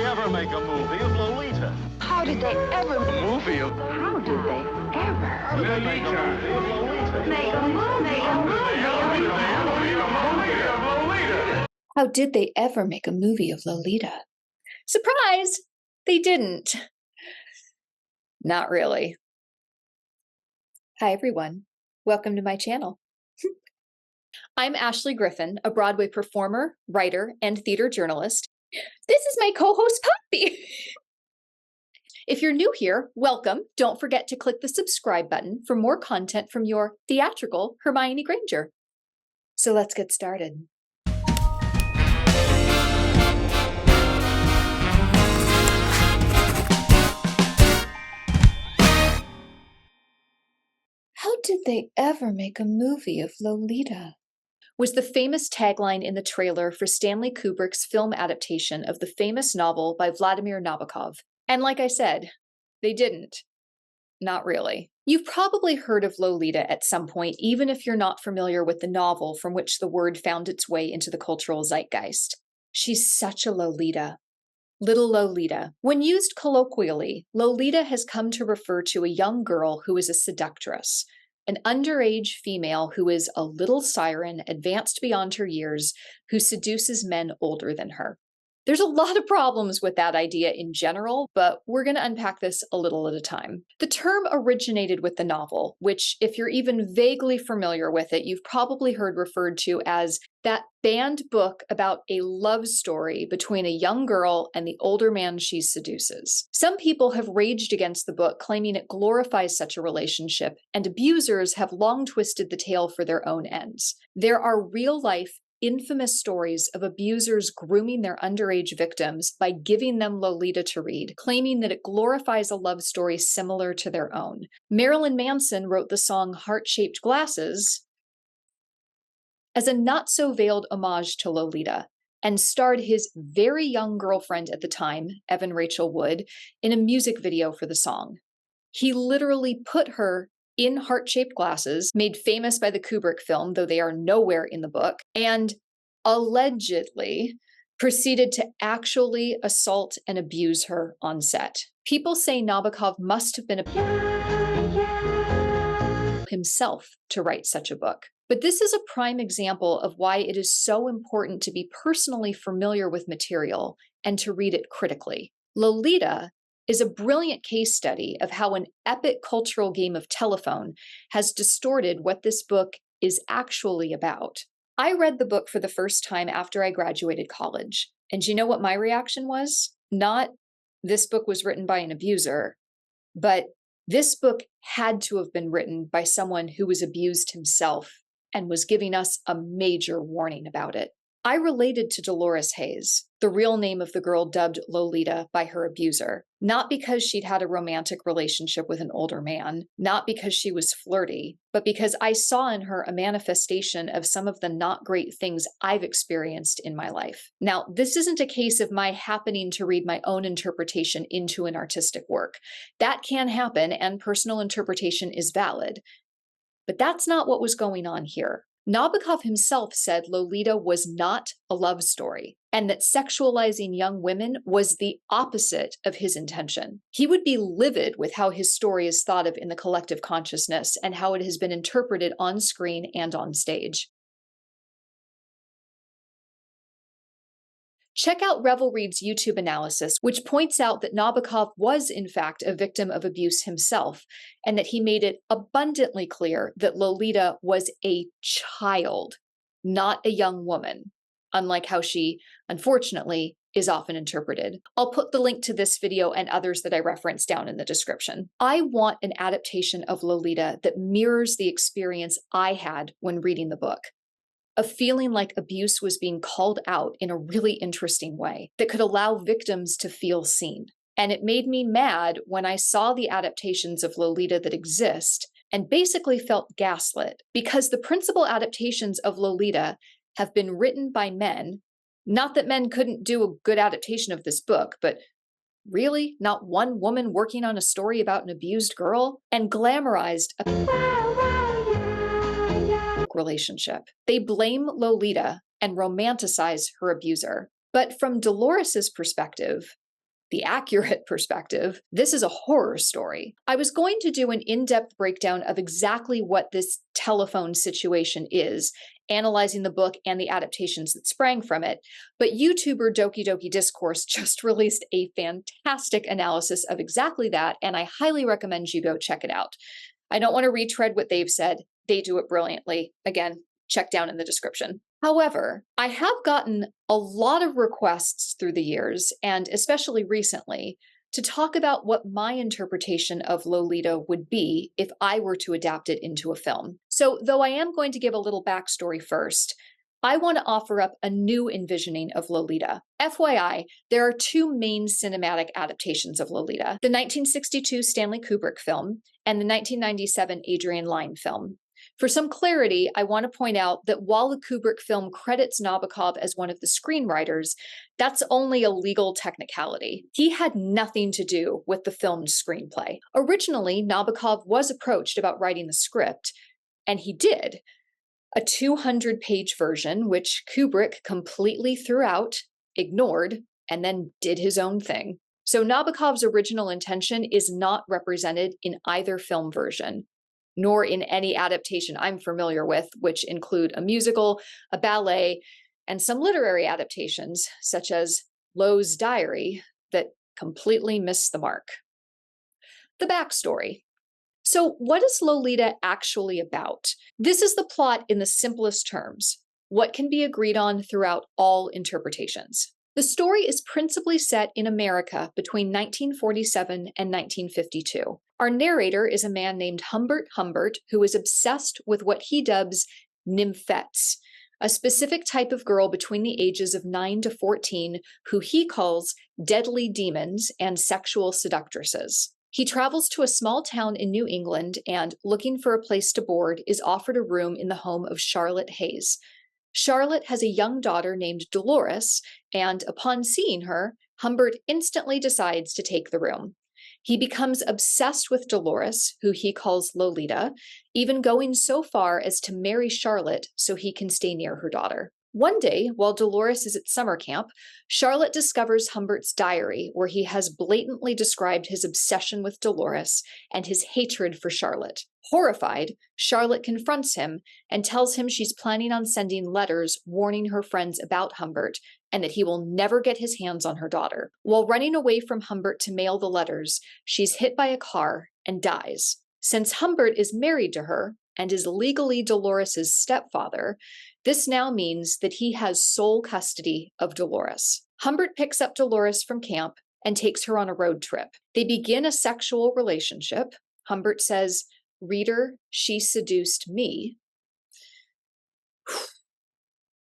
ever make a movie of Lolita? How did they ever A movie of... How did they ever How did they make a movie of Lolita? make a movie of Lolita? How did they ever make a movie of Lolita? Surprise! They didn't. Not really. Hi, everyone. Welcome to my channel. I'm Ashley Griffin, a Broadway performer, writer, and theater journalist. This is my co-host, Poppy. If you're new here, welcome. Don't forget to click the subscribe button for more content from your theatrical Hermione Granger. So let's get started. How did they ever make a movie of Lolita? Was the famous tagline in the trailer for Stanley Kubrick's film adaptation of the famous novel by Vladimir Nabokov. And like I said, they didn't. Not really. You've probably heard of Lolita at some point, even if you're not familiar with the novel from which the word found its way into the cultural zeitgeist. She's such a Lolita. Little Lolita. When used colloquially, Lolita has come to refer to a young girl who is a seductress, an underage female who is a little siren advanced beyond her years, who seduces men older than her. There's a lot of problems with that idea in general, but we're going to unpack this a little at a time. The term originated with the novel, which, if you're even vaguely familiar with it, you've probably heard referred to as that banned book about a love story between a young girl and the older man she seduces. Some people have raged against the book, claiming it glorifies such a relationship, and abusers have long twisted the tale for their own ends. There are real-life, infamous stories of abusers grooming their underage victims by giving them Lolita to read, claiming that it glorifies a love story similar to their own. Marilyn Manson wrote the song Heart-Shaped Glasses as a not-so-veiled homage to Lolita, and starred his very young girlfriend at the time, Evan Rachel Wood, in a music video for the song. He literally put her in heart-shaped glasses, made famous by the Kubrick film, though they are nowhere in the book, and allegedly proceeded to actually assault and abuse her on set. People say Nabokov must have been himself to write such a book. But this is a prime example of why it is so important to be personally familiar with material and to read it critically. Lolita is a brilliant case study of how an epic cultural game of telephone has distorted what this book is actually about. I read the book for the first time after I graduated college, and you know what my reaction was? Not, this book was written by an abuser, but this book had to have been written by someone who was abused himself and was giving us a major warning about it. I related to Dolores Haze, the real name of the girl dubbed Lolita by her abuser, not because she'd had a romantic relationship with an older man, not because she was flirty, but because I saw in her a manifestation of some of the not great things I've experienced in my life. Now, this isn't a case of my happening to read my own interpretation into an artistic work. That can happen, and personal interpretation is valid. But that's not what was going on here. Nabokov himself said Lolita was not a love story, and that sexualizing young women was the opposite of his intention. He would be livid with how his story is thought of in the collective consciousness and how it has been interpreted on screen and on stage. Check out Revel Reads' YouTube analysis, which points out that Nabokov was, in fact, a victim of abuse himself, and that he made it abundantly clear that Lolita was a child, not a young woman, unlike how she, unfortunately, is often interpreted. I'll put the link to this video and others that I reference down in the description. I want an adaptation of Lolita that mirrors the experience I had when reading the book. Of feeling like abuse was being called out in a really interesting way that could allow victims to feel seen. And it made me mad when I saw the adaptations of Lolita that exist and basically felt gaslit, because the principal adaptations of Lolita have been written by men. Not that men couldn't do a good adaptation of this book, but really, not one woman working on a story about an abused girl, and glamorized a relationship. They blame Lolita and romanticize her abuser. But from Dolores's perspective, the accurate perspective, this is a horror story. I was going to do an in-depth breakdown of exactly what this telephone situation is, analyzing the book and the adaptations that sprang from it, but YouTuber Doki Discourse just released a fantastic analysis of exactly that, and I highly recommend you go check it out. I don't want to retread what they've said. They do it brilliantly. Again, check down in the description. However, I have gotten a lot of requests through the years, and especially recently, to talk about what my interpretation of Lolita would be if I were to adapt it into a film. So, though I am going to give a little backstory first, I want to offer up a new envisioning of Lolita. FYI, there are two main cinematic adaptations of Lolita, the 1962 Stanley Kubrick film and the 1997 Adrian Lyne film. For some clarity, I want to point out that while the Kubrick film credits Nabokov as one of the screenwriters, that's only a legal technicality. He had nothing to do with the film's screenplay. Originally, Nabokov was approached about writing the script, and he did. A 200-page version, which Kubrick completely threw out, ignored, and then did his own thing. So Nabokov's original intention is not represented in either film version, nor in any adaptation I'm familiar with, which include a musical, a ballet, and some literary adaptations, such as Lowe's Diary, that completely missed the mark. The backstory. So what is Lolita actually about? This is the plot in the simplest terms, what can be agreed on throughout all interpretations. The story is principally set in America between 1947 and 1952. Our narrator is a man named Humbert Humbert, who is obsessed with what he dubs Nymphettes, a specific type of girl between the ages of 9 to 14 who he calls deadly demons and sexual seductresses. He travels to a small town in New England and, looking for a place to board, is offered a room in the home of Charlotte Hayes. Charlotte has a young daughter named Dolores, and upon seeing her, Humbert instantly decides to take the room. He becomes obsessed with Dolores, who he calls Lolita, even going so far as to marry Charlotte so he can stay near her daughter. One day, while Dolores is at summer camp, Charlotte discovers Humbert's diary, where he has blatantly described his obsession with Dolores and his hatred for Charlotte. Horrified, Charlotte confronts him and tells him she's planning on sending letters warning her friends about Humbert and that he will never get his hands on her daughter. While running away from Humbert to mail the letters, she's hit by a car and dies. Since Humbert is married to her and is legally Dolores's stepfather, this now means that he has sole custody of Dolores. Humbert picks up Dolores from camp and takes her on a road trip. They begin a sexual relationship. Humbert says, "Reader, she seduced me."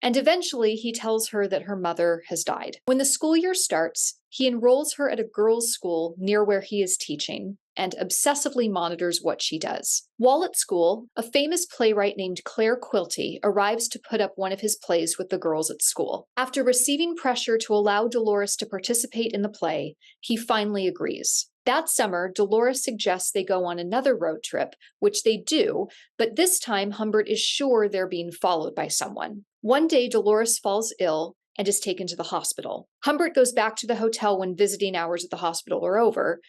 And eventually he tells her that her mother has died. When the school year starts, he enrolls her at a girls' school near where he is teaching and obsessively monitors what she does. While at school, a famous playwright named 𝐿 Quilty arrives to put up one of his plays with the girls at school. After receiving pressure to allow Dolores to participate in the play, he finally agrees. That summer, Dolores suggests they go on another road trip, which they do, but this time Humbert is sure they're being followed by someone. One day, Dolores falls ill and is taken to the hospital. Humbert goes back to the hotel when visiting hours at the hospital are over,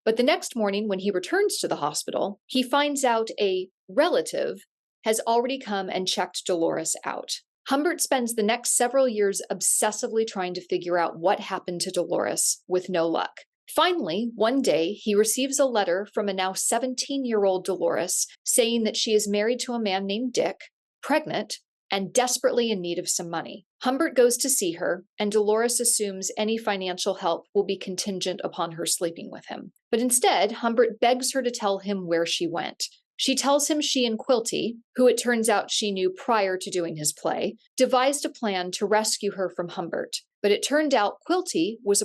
but the next morning when he returns to the hospital, he finds out a relative has already come and checked Dolores out. Humbert spends the next several years obsessively trying to figure out what happened to Dolores, with no luck. Finally, one day, he receives a letter from a now 17-year-old Dolores saying that she is married to a man named Dick, pregnant, and desperately in need of some money. Humbert goes to see her, and Dolores assumes any financial help will be contingent upon her sleeping with him. But instead, Humbert begs her to tell him where she went. She tells him she and Quilty, who it turns out she knew prior to doing his play, devised a plan to rescue her from Humbert. But it turned out Quilty was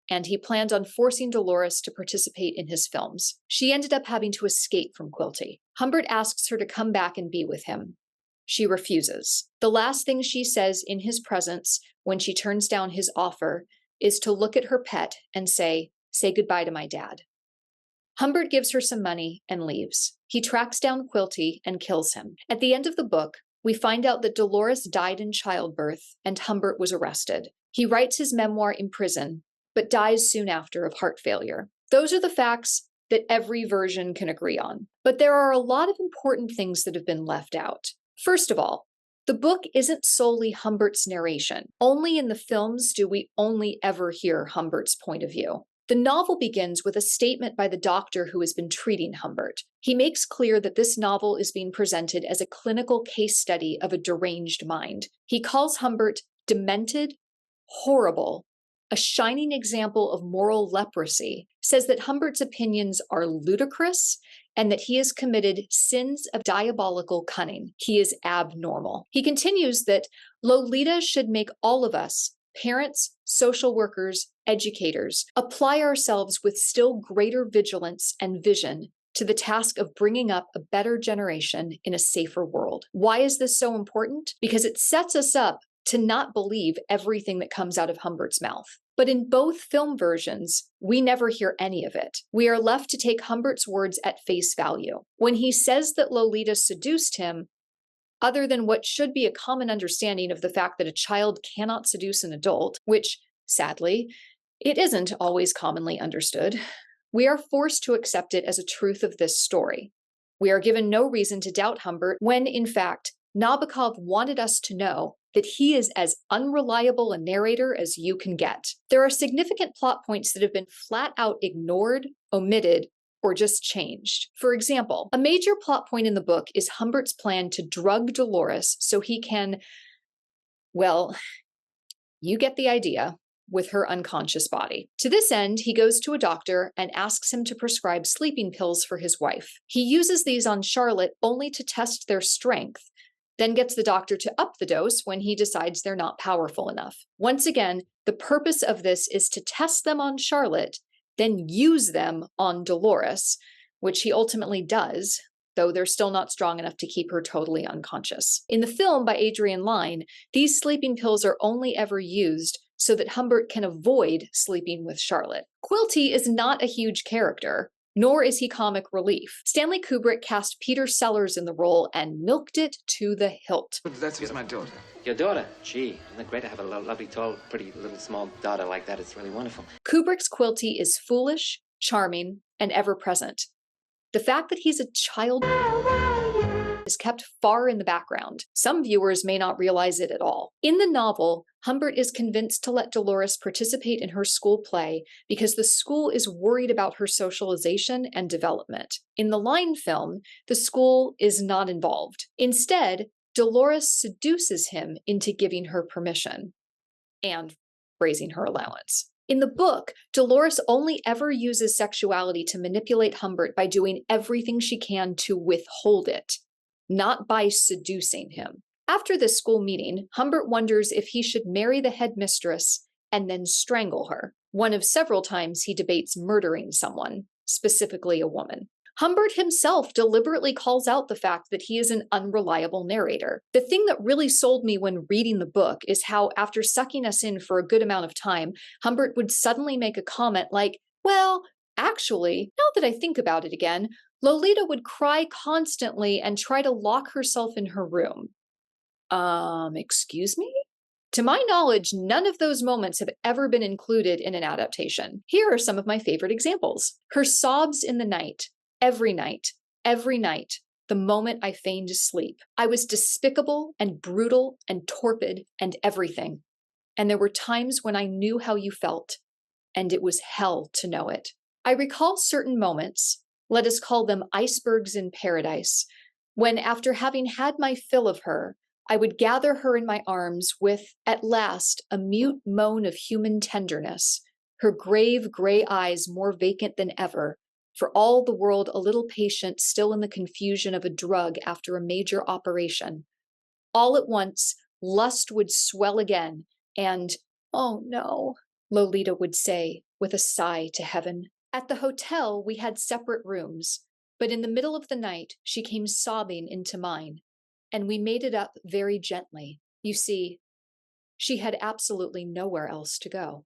and he planned on forcing Dolores to participate in his films. She ended up having to escape from Quilty. Humbert asks her to come back and be with him. She refuses. The last thing she says in his presence when she turns down his offer is to look at her pet and say goodbye to my dad. Humbert gives her some money and leaves. He tracks down Quilty and kills him. At the end of the book, we find out that Dolores died in childbirth and Humbert was arrested. He writes his memoir in prison, but dies soon after of heart failure. Those are the facts that every version can agree on. But there are a lot of important things that have been left out. First of all, the book isn't solely Humbert's narration. Only in the films do we only ever hear Humbert's point of view. The novel begins with a statement by the doctor who has been treating Humbert. He makes clear that this novel is being presented as a clinical case study of a deranged mind. He calls Humbert demented, horrible, a shining example of moral leprosy, says that Humbert's opinions are ludicrous, and that he has committed sins of diabolical cunning. He is abnormal. He continues that Lolita should make all of us, parents, social workers, educators, apply ourselves with still greater vigilance and vision to the task of bringing up a better generation in a safer world. Why is this so important? Because it sets us up to not believe everything that comes out of Humbert's mouth. But in both film versions, we never hear any of it. We are left to take Humbert's words at face value. When he says that Lolita seduced him, other than what should be a common understanding of the fact that a child cannot seduce an adult, which, sadly, it isn't always commonly understood, we are forced to accept it as a truth of this story. We are given no reason to doubt Humbert when, in fact, Nabokov wanted us to know that he is as unreliable a narrator as you can get. There are significant plot points that have been flat out ignored, omitted, or just changed. For example, a major plot point in the book is Humbert's plan to drug Dolores so he can, well, you get the idea, with her unconscious body. To this end, he goes to a doctor and asks him to prescribe sleeping pills for his wife. He uses these on Charlotte only to test their strength, then gets the doctor to up the dose when he decides they're not powerful enough. Once again, the purpose of this is to test them on Charlotte, then use them on Dolores, which he ultimately does, though they're still not strong enough to keep her totally unconscious. In the film by Adrian Lyne, these sleeping pills are only ever used so that Humbert can avoid sleeping with Charlotte. Quilty is not a huge character, nor is he comic relief. Stanley Kubrick cast Peter Sellers in the role and milked it to the hilt. That's my daughter. Your daughter? Gee, isn't it great to have a lovely, tall, pretty, little, small daughter like that? It's really wonderful. Kubrick's Quilty is foolish, charming, and ever-present. The fact that he's a child is kept far in the background. Some viewers may not realize it at all. In the novel, Humbert is convinced to let Dolores participate in her school play because the school is worried about her socialization and development. In the Lyne film, the school is not involved. Instead, Dolores seduces him into giving her permission and raising her allowance. In the book, Dolores only ever uses sexuality to manipulate Humbert by doing everything she can to withhold it, not by seducing him. After this school meeting, Humbert wonders if he should marry the headmistress and then strangle her. One of several times he debates murdering someone, specifically a woman. Humbert himself deliberately calls out the fact that he is an unreliable narrator. The thing that really sold me when reading the book is how, after sucking us in for a good amount of time, Humbert would suddenly make a comment like, well, actually, now that I think about it again, Lolita would cry constantly and try to lock herself in her room. Excuse me? To my knowledge, none of those moments have ever been included in an adaptation. Here are some of my favorite examples. Her sobs in the night, every night, the moment I feigned sleep. I was despicable and brutal and torpid and everything. And there were times when I knew how you felt, and it was hell to know it. I recall certain moments, let us call them icebergs in paradise, when after having had my fill of her, I would gather her in my arms with, at last, a mute moan of human tenderness, her grave gray eyes more vacant than ever, for all the world a little patient still in the confusion of a drug after a major operation. All at once, lust would swell again, and, oh no, Lolita would say, with a sigh to heaven. At the hotel, we had separate rooms, but in the middle of the night, she came sobbing into mine, and we made it up very gently. You see, she had absolutely nowhere else to go.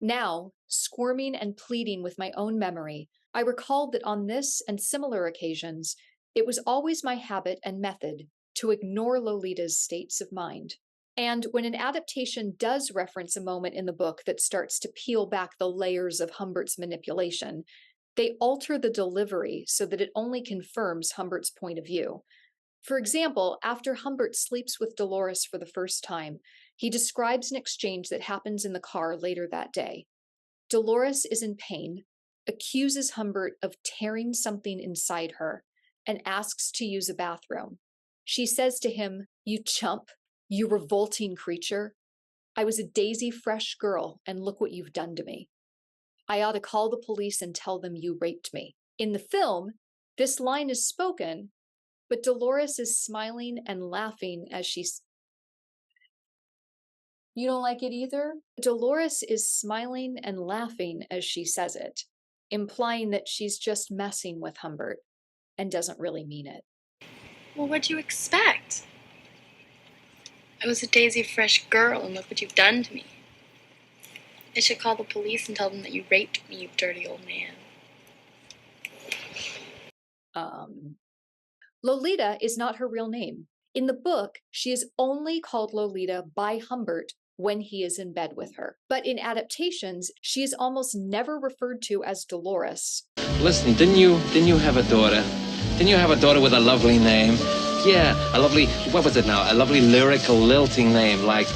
Now, squirming and pleading with my own memory, I recalled that on this and similar occasions, it was always my habit and method to ignore Lolita's states of mind. And when an adaptation does reference a moment in the book that starts to peel back the layers of Humbert's manipulation, they alter the delivery so that it only confirms Humbert's point of view. For example, after Humbert sleeps with Dolores for the first time, he describes an exchange that happens in the car later that day. Dolores is in pain, accuses Humbert of tearing something inside her, and asks to use a bathroom. She says to him, "You chump, you revolting creature. I was a daisy fresh girl, and look what you've done to me. I ought to call the police and tell them you raped me." In the film, this line is spoken, but Dolores is smiling and laughing as she's... You don't like it either? Dolores is smiling and laughing as she says it, implying that she's just messing with Humbert and doesn't really mean it. Well, what'd you expect? I was a daisy fresh girl, and look what you've done to me. I should call the police and tell them that you raped me, you dirty old man. Lolita is not her real name. In the book, she is only called Lolita by Humbert when he is in bed with her. But in Adaptations, she is almost never referred to as Dolores. Listen, didn't you have a daughter? Didn't you have a daughter with a lovely name? Yeah, a lovely, what was it now? A lovely lyrical lilting name like,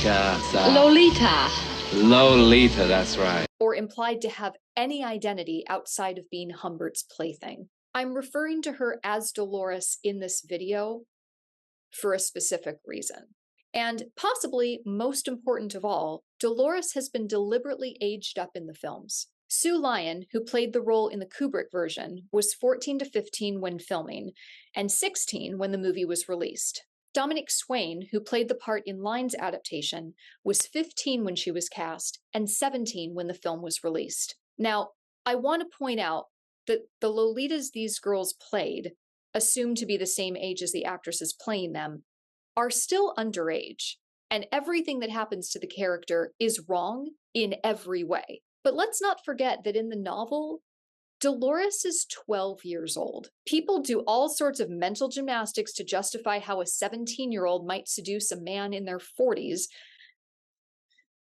Lolita. Lolita, that's right. Or implied to have any identity outside of being Humbert's plaything. I'm referring to her as Dolores in this video for a specific reason. And possibly most important of all, Dolores has been deliberately aged up in the films. Sue Lyon, who played the role in the Kubrick version, was 14 to 15 when filming, and 16 when the movie was released. Dominic Swain, who played the part in Lyon's adaptation, was 15 when she was cast, and 17 when the film was released. Now, I want to point out that the Lolitas these girls played, assumed to be the same age as the actresses playing them, are still underage, and everything that happens to the character is wrong in every way. But let's not forget that in the novel, Dolores is 12 years old. People do all sorts of mental gymnastics to justify how a 17-year-old might seduce a man in their 40s.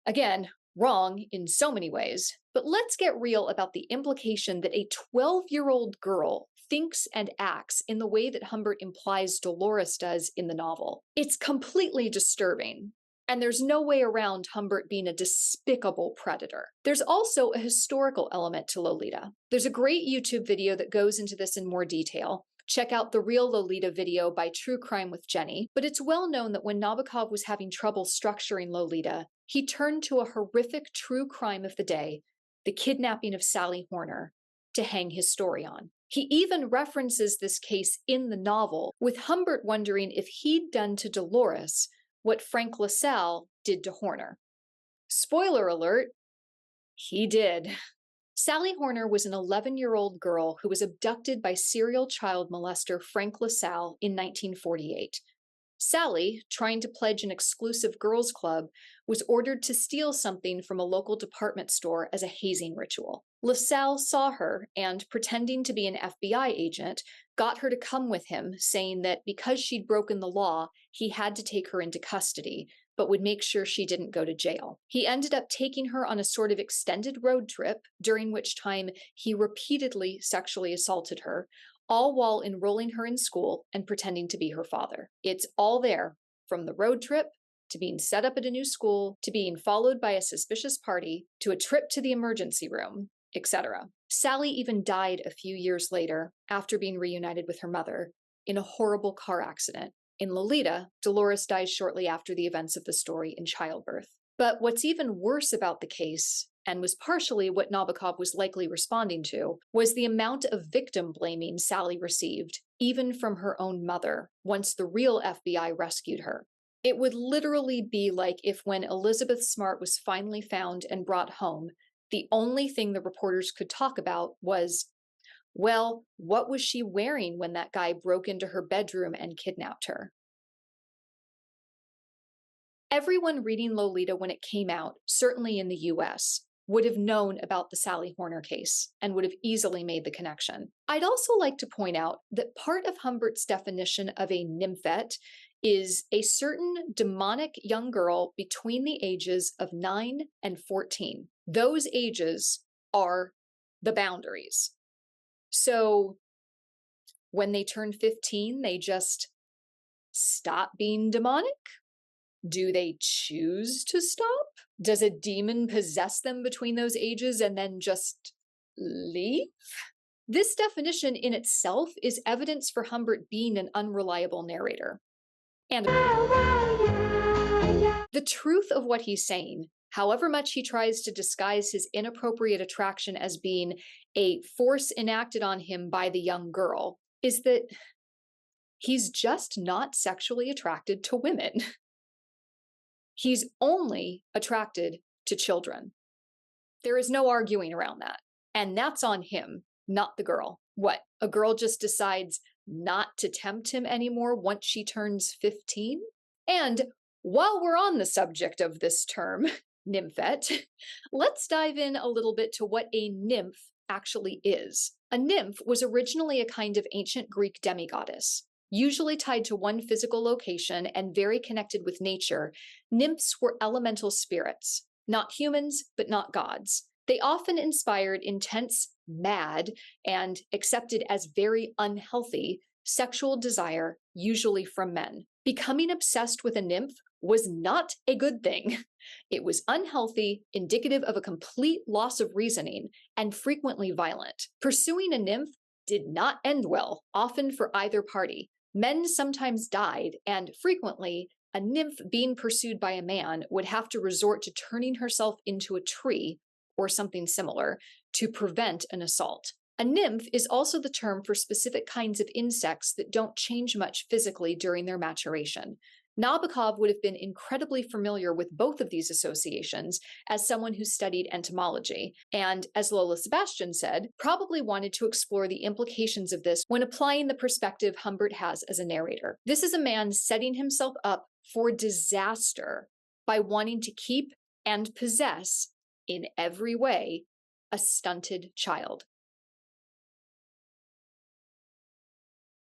Again, wrong in so many ways. But let's get real about the implication that a 12-year-old girl thinks and acts in the way that Humbert implies Dolores does in the novel. It's completely disturbing. And there's no way around Humbert being a despicable predator. There's also a historical element to Lolita. There's a great YouTube video that goes into this in more detail. Check out the Real Lolita video by True Crime with Jenny. But it's well known that when Nabokov was having trouble structuring Lolita, he turned to a horrific true crime of the day, the kidnapping of Sally Horner, to hang his story on. He even references this case in the novel, with Humbert wondering if he'd done to Dolores what Frank LaSalle did to Horner. Spoiler alert, he did. Sally Horner was an 11-year-old girl who was abducted by serial child molester Frank LaSalle in 1948. Sally, trying to pledge an exclusive girls' club, was ordered to steal something from a local department store as a hazing ritual. LaSalle saw her and, pretending to be an FBI agent, got her to come with him, saying that because she'd broken the law, he had to take her into custody, but would make sure she didn't go to jail. He ended up taking her on a sort of extended road trip, during which time he repeatedly sexually assaulted her, all while enrolling her in school and pretending to be her father. It's all there, from the road trip, to being set up at a new school, to being followed by a suspicious party, to a trip to the emergency room, etc. Sally even died a few years later, after being reunited with her mother, in a horrible car accident. In Lolita, Dolores dies shortly after the events of the story in childbirth. But what's even worse about the case, and was partially what Nabokov was likely responding to, was the amount of victim blaming Sally received, even from her own mother, once the real FBI rescued her. It would literally be like if when Elizabeth Smart was finally found and brought home, the only thing the reporters could talk about was, well, what was she wearing when that guy broke into her bedroom and kidnapped her? Everyone reading Lolita when it came out, certainly in the US, would have known about the Sally Horner case and would have easily made the connection. I'd also like to point out that part of Humbert's definition of a Nymphet is a certain demonic young girl between the ages of 9 and 14. Those ages are the boundaries. So when they turn 15, they just stop being demonic? Do they choose to stop? Does a demon possess them between those ages and then just leave? This definition in itself is evidence for Humbert being an unreliable narrator. And the truth of what he's saying, however much he tries to disguise his inappropriate attraction as being a force enacted on him by the young girl, is that he's just not sexually attracted to women. He's only attracted to children. There is no arguing around that. And that's on him, not the girl. What, a girl just decides not to tempt him anymore once she turns 15? And while we're on the subject of this term, Nymphet, let's dive in a little bit to what a nymph actually is. A nymph was originally a kind of ancient Greek demigoddess. Usually tied to one physical location and very connected with nature, nymphs were elemental spirits, not humans, but not gods. They often inspired intense, mad, and accepted as very unhealthy sexual desire, usually from men. Becoming obsessed with a nymph was not a good thing. It was unhealthy, indicative of a complete loss of reasoning, and frequently violent. Pursuing a nymph did not end well, often for either party. Men sometimes died, and frequently, a nymph being pursued by a man would have to resort to turning herself into a tree or something similar to prevent an assault. A nymph is also the term for specific kinds of insects that don't change much physically during their maturation. Nabokov would have been incredibly familiar with both of these associations as someone who studied entomology, and as Lola Sebastian said, probably wanted to explore the implications of this when applying the perspective Humbert has as a narrator. This is a man setting himself up for disaster by wanting to keep and possess, in every way, a stunted child.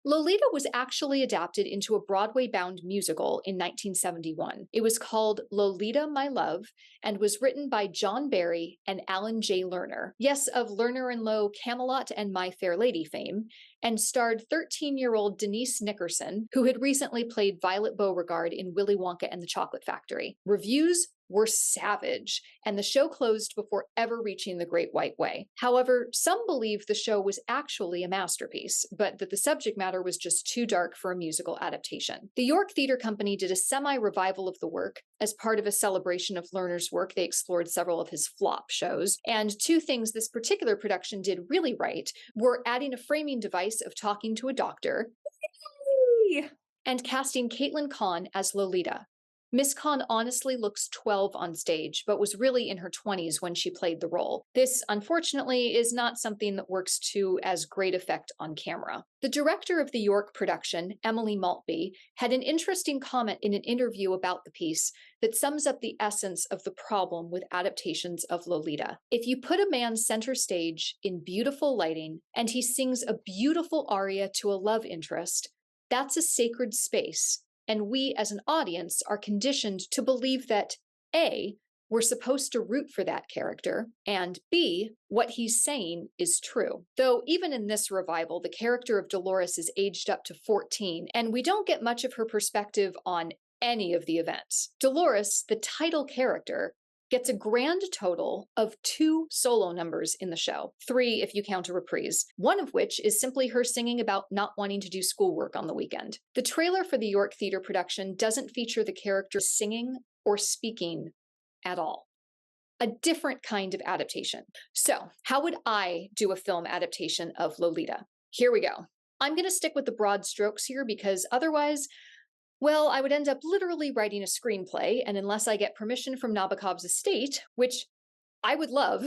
Lolita was actually adapted into a Broadway-bound musical in 1971. It was called Lolita, My Love, and was written by John Barry and Alan J. Lerner, yes, of Lerner and Loewe, Camelot and My Fair Lady fame, and starred 13-year-old Denise Nickerson, who had recently played Violet Beauregard in Willy Wonka and the Chocolate Factory. Reviews were savage, and the show closed before ever reaching the Great White Way. However, some believe the show was actually a masterpiece, but that the subject matter was just too dark for a musical adaptation. The York Theatre Company did a semi-revival of the work. As part of a celebration of Lerner's work, they explored several of his flop shows, and two things this particular production did really right were adding a framing device of talking to a doctor, and casting 𝐃𝐨𝐿 as Lolita. Miss 𝐿 honestly looks 12 on stage, but was really in her 20s when she played the role. This, unfortunately, is not something that works to as great effect on camera. The director of the York production, Emily Maltby, had an interesting comment in an interview about the piece that sums up the essence of the problem with adaptations of Lolita. If you put a man center stage in beautiful lighting and he sings a beautiful aria to a love interest, that's a sacred space. And we as an audience are conditioned to believe that A, we're supposed to root for that character, and B, what he's saying is true. Though even in this revival, the character of Dolores is aged up to 14, and we don't get much of her perspective on any of the events. Dolores, the title character, gets a grand total of 2 solo numbers in the show, 3 if you count a reprise, one of which is simply her singing about not wanting to do schoolwork on the weekend. The trailer for the York Theatre production doesn't feature the character singing or speaking at all. A different kind of adaptation. So, how would I do a film adaptation of Lolita? Here we go. I'm going to stick with the broad strokes here because otherwise, well, I would end up literally writing a screenplay, and unless I get permission from Nabokov's estate, which I would love,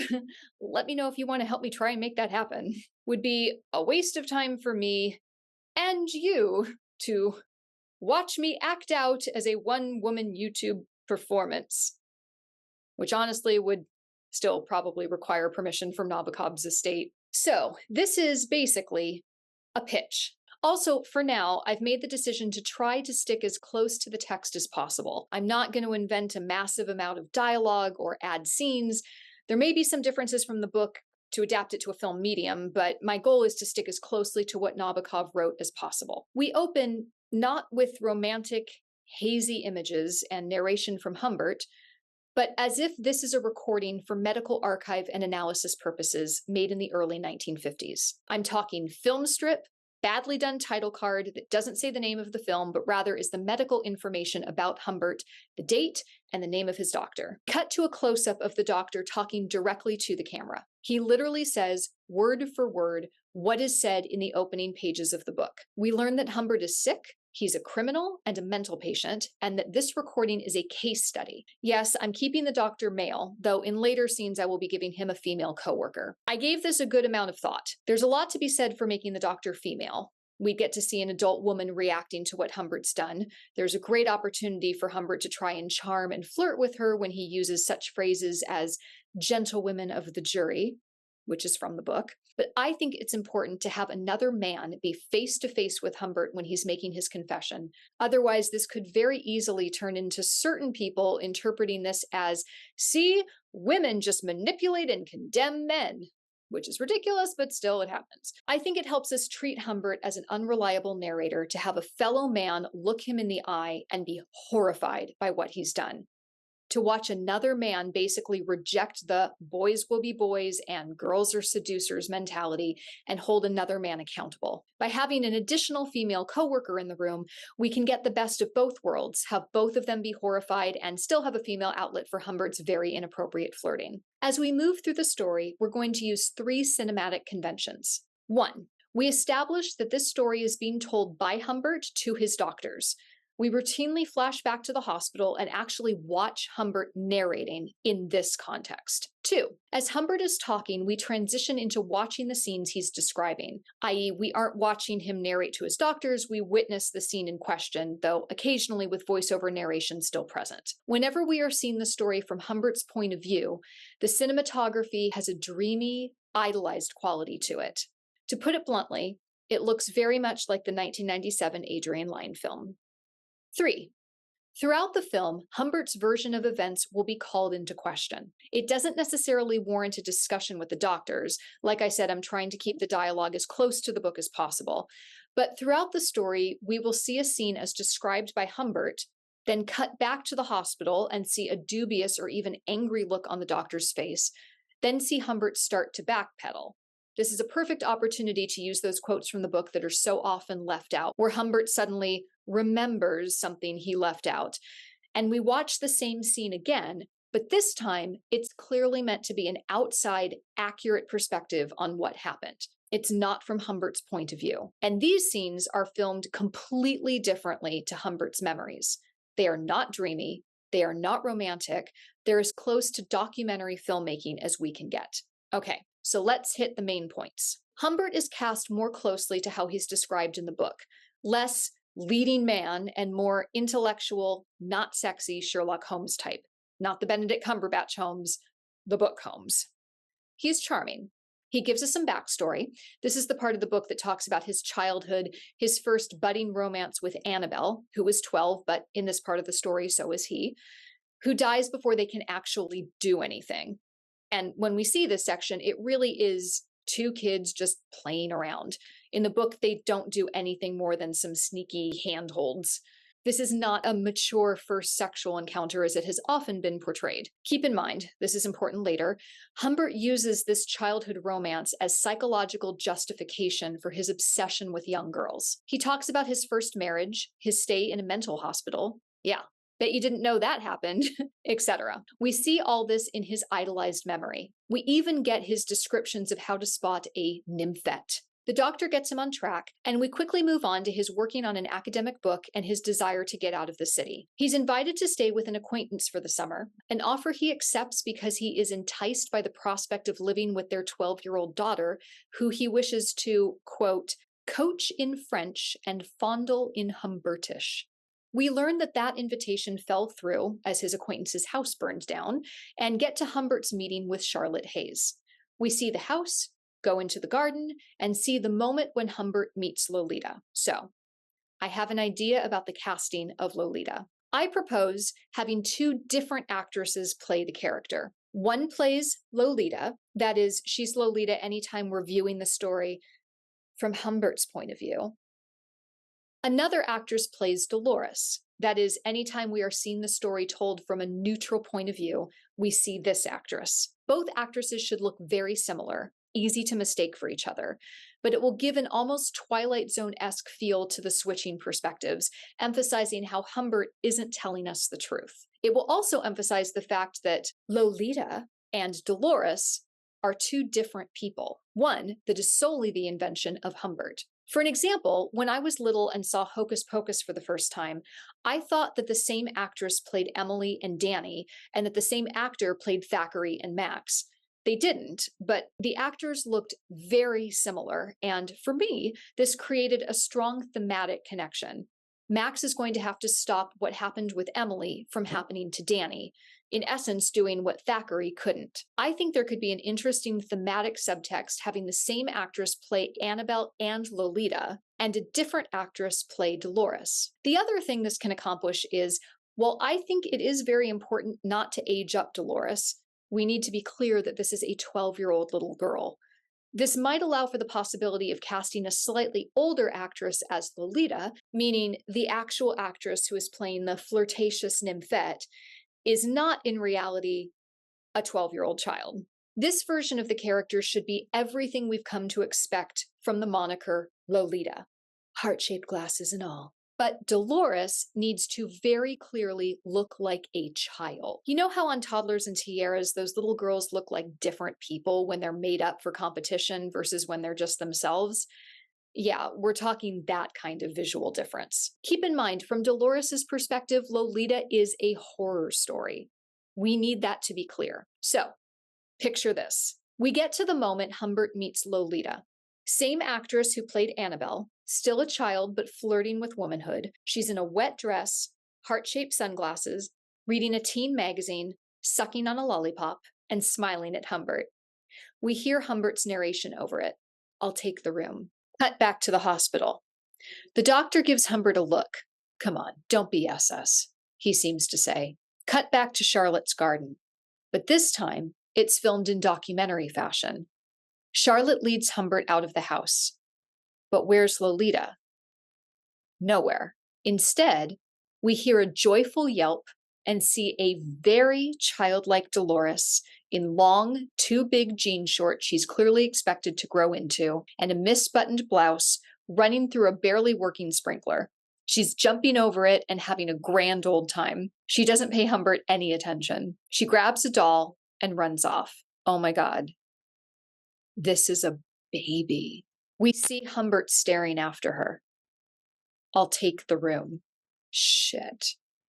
let me know if you want to help me try and make that happen, would be a waste of time for me and you to watch me act out as a one-woman YouTube performance, which honestly would still probably require permission from Nabokov's estate. So this is basically a pitch. Also, for now, I've made the decision to try to stick as close to the text as possible. I'm not going to invent a massive amount of dialogue or add scenes. There may be some differences from the book to adapt it to a film medium, but my goal is to stick as closely to what Nabokov wrote as possible. We open not with romantic, hazy images and narration from Humbert, but as if this is a recording for medical archive and analysis purposes made in the early 1950s. I'm talking film strip, badly done title card that doesn't say the name of the film, but rather is the medical information about Humbert, the date, and the name of his doctor. Cut to a close-up of the doctor talking directly to the camera. He literally says, word for word, what is said in the opening pages of the book. We learn that Humbert is sick, he's a criminal and a mental patient, and that this recording is a case study. Yes, I'm keeping the doctor male, though in later scenes I will be giving him a female coworker. I gave this a good amount of thought. There's a lot to be said for making the doctor female. We get to see an adult woman reacting to what Humbert's done. There's a great opportunity for Humbert to try and charm and flirt with her when he uses such phrases as gentlewomen of the jury, which is from the book. But I think it's important to have another man be face to face with Humbert when he's making his confession. Otherwise, this could very easily turn into certain people interpreting this as, see, women just manipulate and condemn men, which is ridiculous, but still it happens. I think it helps us treat Humbert as an unreliable narrator to have a fellow man look him in the eye and be horrified by what he's done. To watch another man basically reject the boys will be boys and girls are seducers mentality and hold another man accountable. By having an additional female coworker in the room, we can get the best of both worlds, have both of them be horrified and still have a female outlet for Humbert's very inappropriate flirting. As we move through the story, we're going to use 3 cinematic conventions. 1, we establish that this story is being told by Humbert to his doctors. We routinely flash back to the hospital and actually watch Humbert narrating in this context. 2, as Humbert is talking, we transition into watching the scenes he's describing, i.e., we aren't watching him narrate to his doctors, we witness the scene in question, though occasionally with voiceover narration still present. Whenever we are seeing the story from Humbert's point of view, the cinematography has a dreamy, idolized quality to it. To put it bluntly, it looks very much like the 1997 Adrian Lyne film. 3, throughout the film, Humbert's version of events will be called into question. It doesn't necessarily warrant a discussion with the doctors. Like I said, I'm trying to keep the dialogue as close to the book as possible. But throughout the story, we will see a scene as described by Humbert, then cut back to the hospital and see a dubious or even angry look on the doctor's face, then see Humbert start to backpedal. This is a perfect opportunity to use those quotes from the book that are so often left out, where Humbert suddenly remembers something he left out. And we watch the same scene again, but this time it's clearly meant to be an outside, accurate perspective on what happened. It's not from Humbert's point of view. And these scenes are filmed completely differently to Humbert's memories. They are not dreamy, they are not romantic, they're as close to documentary filmmaking as we can get. Okay, so let's hit the main points. Humbert is cast more closely to how he's described in the book. Less leading man and more intellectual, not sexy Sherlock Holmes type. Not the Benedict Cumberbatch Holmes, the book Holmes. He's charming. He gives us some backstory. This is the part of the book that talks about his childhood, his first budding romance with Annabelle, who was 12, but in this part of the story, so is he, who dies before they can actually do anything. And when we see this section, it really is 2 kids just playing around. In the book, they don't do anything more than some sneaky handholds. This is not a mature first sexual encounter as it has often been portrayed. Keep in mind, this is important later, Humbert uses this childhood romance as psychological justification for his obsession with young girls. He talks about his first marriage, his stay in a mental hospital. Yeah, bet you didn't know that happened, etc. We see all this in his idolized memory. We even get his descriptions of how to spot a Nymphet. The doctor gets him on track, and we quickly move on to his working on an academic book and his desire to get out of the city. He's invited to stay with an acquaintance for the summer, an offer he accepts because he is enticed by the prospect of living with their 12-year-old daughter, who he wishes to, quote, coach in French and fondle in Humbertish. We learn that that invitation fell through as his acquaintance's house burned down, and get to Humbert's meeting with Charlotte Hayes. We see the house, go into the garden, and see the moment when Humbert meets Lolita. So, I have an idea about the casting of Lolita. I propose having two different actresses play the character. One plays Lolita, that is, she's Lolita anytime we're viewing the story from Humbert's point of view. Another actress plays Dolores, that is, anytime we are seeing the story told from a neutral point of view, we see this actress. Both actresses should look very similar, easy to mistake for each other, but it will give an almost Twilight Zone-esque feel to the switching perspectives, emphasizing how Humbert isn't telling us the truth. It will also emphasize the fact that Lolita and Dolores are two different people, one that is solely the invention of Humbert. For an example, when I was little and saw Hocus Pocus for the first time, I thought that the same actress played Emily and Danny, and that the same actor played Thackeray and Max. They didn't, but the actors looked very similar, and for me, this created a strong thematic connection. Max is going to have to stop what happened with Emily from happening to Danny, in essence doing what Thackeray couldn't. I think there could be an interesting thematic subtext having the same actress play Annabelle and Lolita, and a different actress play Dolores. The other thing this can accomplish is, while I think it is very important not to age up Dolores, we need to be clear that this is a 12-year-old little girl. This might allow for the possibility of casting a slightly older actress as Lolita, meaning the actual actress who is playing the flirtatious Nymphet is not in reality a 12-year-old child. This version of the character should be everything we've come to expect from the moniker Lolita, heart-shaped glasses and all. But Dolores needs to very clearly look like a child. You know how on Toddlers and Tiaras, those little girls look like different people when they're made up for competition versus when they're just themselves? Yeah, we're talking that kind of visual difference. Keep in mind, from Dolores's perspective, Lolita is a horror story. We need that to be clear. So, picture this. We get to the moment Humbert meets Lolita. Same actress who played Annabelle, still a child but flirting with womanhood. She's in a wet dress, heart-shaped sunglasses, reading a teen magazine, sucking on a lollipop, and smiling at Humbert. We hear Humbert's narration over it. I'll take the room. Cut back to the hospital. The doctor gives Humbert a look. Come on, don't BS us, he seems to say. Cut back to Charlotte's garden. But this time, it's filmed in documentary fashion. Charlotte leads Humbert out of the house. But where's Lolita? Nowhere. Instead, we hear a joyful yelp and see a very childlike Dolores in long, too big jean shorts she's clearly expected to grow into, and a misbuttoned blouse running through a barely working sprinkler. She's jumping over it and having a grand old time. She doesn't pay Humbert any attention. She grabs a doll and runs off. Oh my God. This is a baby. We see Humbert staring after her. I'll take the room. Shit.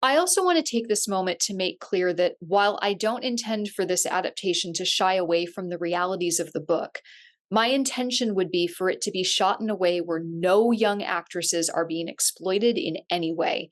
I also want to take this moment to make clear that while I don't intend for this adaptation to shy away from the realities of the book, my intention would be for it to be shot in a way where no young actresses are being exploited in any way.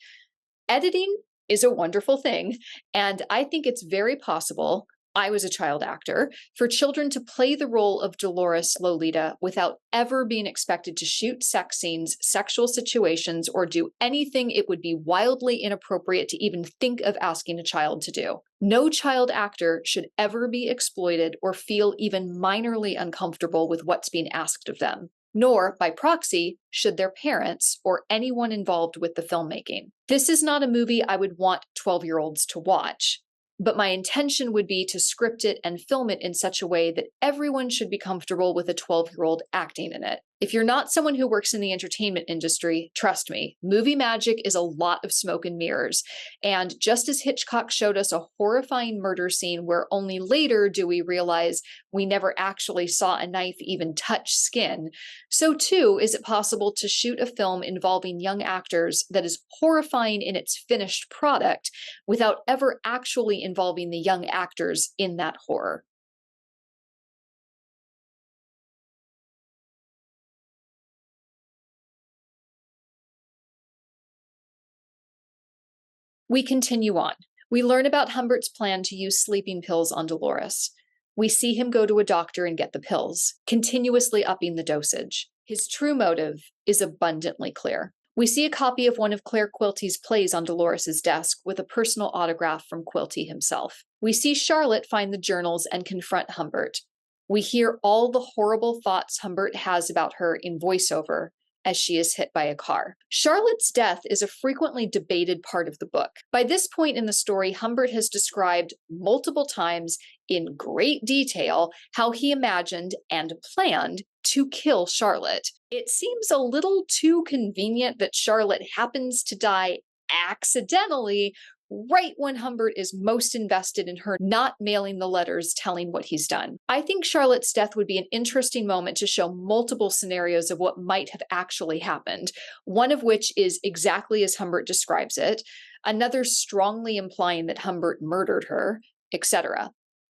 Editing is a wonderful thing, and I think it's very possible, I was a child actor, for children to play the role of Dolores Lolita without ever being expected to shoot sex scenes, sexual situations, or do anything it would be wildly inappropriate to even think of asking a child to do. No child actor should ever be exploited or feel even minorly uncomfortable with what's being asked of them. Nor, by proxy, should their parents or anyone involved with the filmmaking. This is not a movie I would want 12-year-olds to watch. But my intention would be to script it and film it in such a way that everyone should be comfortable with a 12-year-old acting in it. If you're not someone who works in the entertainment industry, trust me, movie magic is a lot of smoke and mirrors. And just as Hitchcock showed us a horrifying murder scene where only later do we realize we never actually saw a knife even touch skin, so too is it possible to shoot a film involving young actors that is horrifying in its finished product without ever actually involving the young actors in that horror. We continue on. We learn about Humbert's plan to use sleeping pills on Dolores. We see him go to a doctor and get the pills, continuously upping the dosage. His true motive is abundantly clear. We see a copy of one of Claire Quilty's plays on Dolores's desk with a personal autograph from Quilty himself. We see Charlotte find the journals and confront Humbert. We hear all the horrible thoughts Humbert has about her in voiceover as she is hit by a car. Charlotte's death is a frequently debated part of the book. By this point in the story, Humbert has described multiple times in great detail how he imagined and planned to kill Charlotte. It seems a little too convenient that Charlotte happens to die accidentally right when Humbert is most invested in her not mailing the letters telling what he's done. I think Charlotte's death would be an interesting moment to show multiple scenarios of what might have actually happened, one of which is exactly as Humbert describes it, another strongly implying that Humbert murdered her, etc.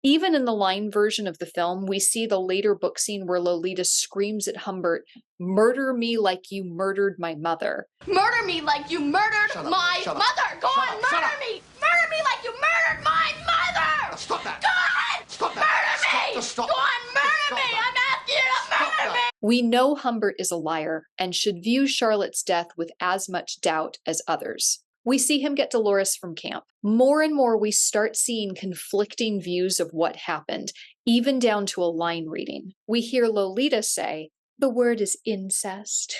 Even in the line version of the film, we see the later book scene where Lolita screams at Humbert, "Murder me like you murdered my mother." Murder me like you murdered my mother! Go on, murder me! Murder me like you murdered my mother! Stop that! Go on! Stop Murder that! me! Stop. Go on, murder me! I'm asking you to murder me! We know Humbert is a liar and should view Charlotte's death with as much doubt as others. We see him get Dolores from camp. More and more, we start seeing conflicting views of what happened, even down to a line reading. We hear Lolita say, "The word is incest,"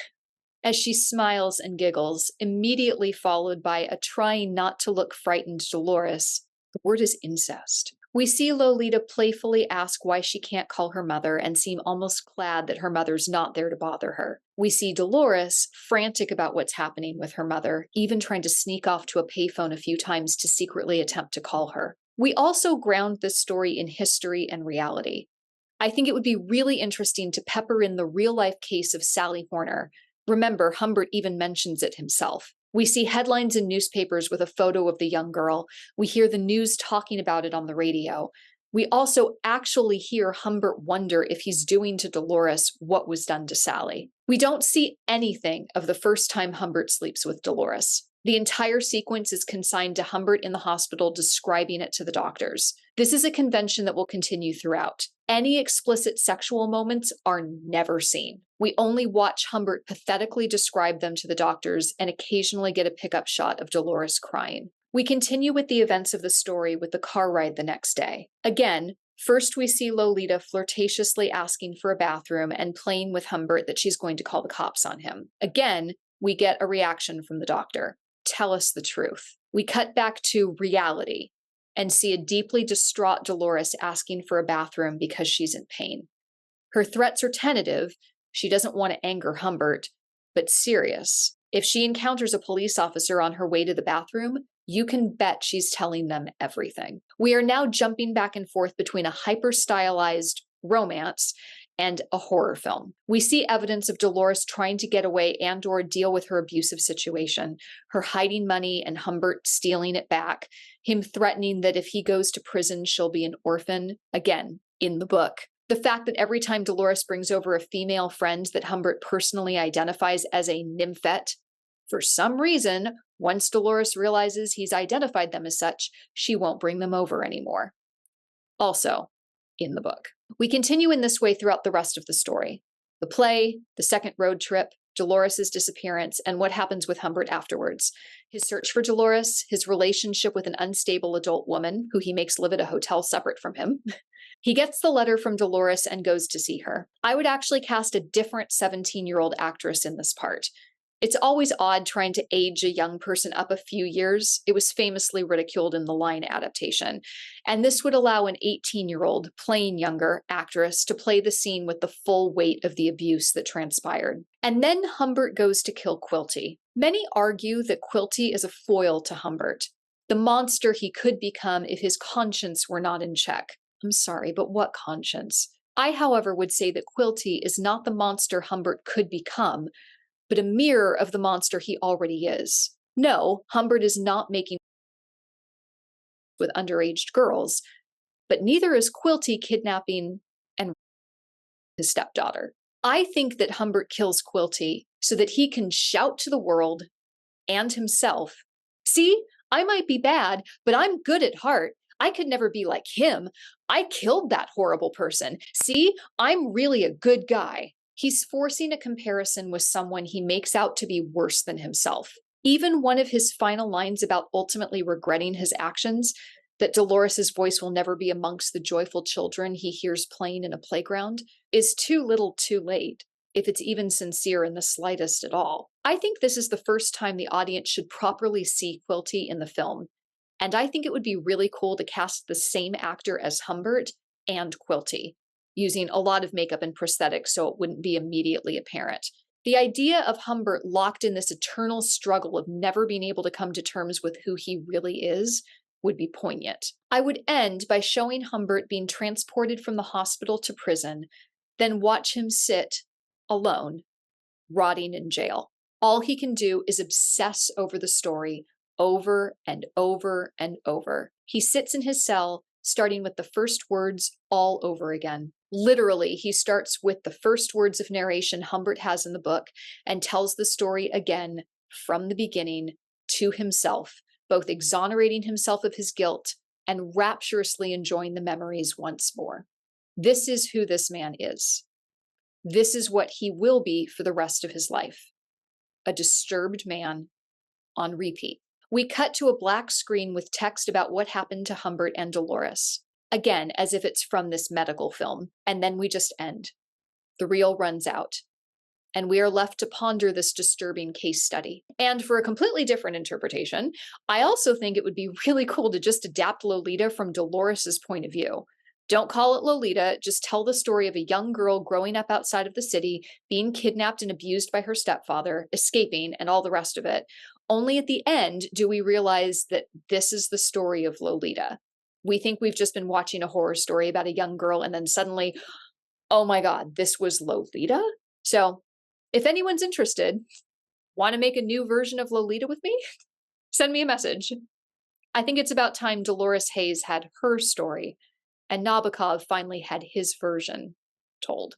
as she smiles and giggles, immediately followed by a trying not to look frightened Dolores. "The word is incest." We see Lolita playfully ask why she can't call her mother and seem almost glad that her mother's not there to bother her. We see Dolores frantic about what's happening with her mother, even trying to sneak off to a payphone a few times to secretly attempt to call her. We also ground this story in history and reality. I think it would be really interesting to pepper in the real-life case of Sally Horner. Remember, Humbert even mentions it himself. We see headlines in newspapers with a photo of the young girl. We hear the news talking about it on the radio. We also actually hear Humbert wonder if he's doing to Dolores what was done to Sally. We don't see anything of the first time Humbert sleeps with Dolores. The entire sequence is consigned to Humbert in the hospital describing it to the doctors. This is a convention that will continue throughout. Any explicit sexual moments are never seen. We only watch Humbert pathetically describe them to the doctors and occasionally get a pickup shot of Dolores crying. We continue with the events of the story with the car ride the next day. Again, first we see Lolita flirtatiously asking for a bathroom and playing with Humbert that she's going to call the cops on him. Again, we get a reaction from the doctor. "Tell us the truth." We cut back to reality and see a deeply distraught Dolores asking for a bathroom because she's in pain. Her threats are tentative. She doesn't want to anger Humbert, but serious. If she encounters a police officer on her way to the bathroom, you can bet she's telling them everything. We are now jumping back and forth between a hyper-stylized romance and a horror film. We see evidence of Dolores trying to get away and/or deal with her abusive situation, her hiding money and Humbert stealing it back, him threatening that if he goes to prison, she'll be an orphan, again, in the book. The fact that every time Dolores brings over a female friend that Humbert personally identifies as a Nymphet, for some reason, once Dolores realizes he's identified them as such, she won't bring them over anymore. Also, in the book. We continue in this way throughout the rest of the story. The play, the second road trip, Dolores' disappearance, and what happens with Humbert afterwards. His search for Dolores, his relationship with an unstable adult woman who he makes live at a hotel separate from him. He gets the letter from Dolores and goes to see her. I would actually cast a different 17-year-old actress in this part. It's always odd trying to age a young person up a few years. It was famously ridiculed in the line adaptation. And this would allow an 18-year-old playing younger actress to play the scene with the full weight of the abuse that transpired. And then Humbert goes to kill Quilty. Many argue that Quilty is a foil to Humbert, the monster he could become if his conscience were not in check. I'm sorry, but what conscience? I, however, would say that Quilty is not the monster Humbert could become, but a mirror of the monster he already is. No, Humbert is not making with underage girls, but neither is Quilty kidnapping and his stepdaughter. I think that Humbert kills Quilty so that he can shout to the world and himself, "See, I might be bad, but I'm good at heart. I could never be like him. I killed that horrible person. See, I'm really a good guy. He's forcing a comparison with someone he makes out to be worse than himself. Even one of his final lines about ultimately regretting his actions, that Dolores's voice will never be amongst the joyful children he hears playing in a playground, is too little too late, if it's even sincere in the slightest at all. I think this is the first time the audience should properly see Quilty in the film, and I think it would be really cool to cast the same actor as Humbert and Quilty, using a lot of makeup and prosthetics so it wouldn't be immediately apparent. The idea of Humbert locked in this eternal struggle of never being able to come to terms with who he really is would be poignant. I would end by showing Humbert being transported from the hospital to prison, then watch him sit alone, rotting in jail. All he can do is obsess over the story over and over and over. He sits in his cell, starting with the first words all over again. Literally, he starts with the first words of narration Humbert has in the book and tells the story again from the beginning to himself, both exonerating himself of his guilt and rapturously enjoying the memories once more. This is who this man is. This is what he will be for the rest of his life. A disturbed man on repeat. We cut to a black screen with text about what happened to Humbert and Dolores. Again, as if it's from this medical film. And then we just end. The reel runs out. And we are left to ponder this disturbing case study. And for a completely different interpretation, I also think it would be really cool to just adapt Lolita from Dolores's point of view. Don't call it Lolita, just tell the story of a young girl growing up outside of the city, being kidnapped and abused by her stepfather, escaping, and all the rest of it. Only at the end do we realize that this is the story of Lolita. We think we've just been watching a horror story about a young girl, and then suddenly, oh my God, this was Lolita? So, if anyone's interested, want to make a new version of Lolita with me? Send me a message. I think it's about time Dolores Haze had her story, and Nabokov finally had his version told.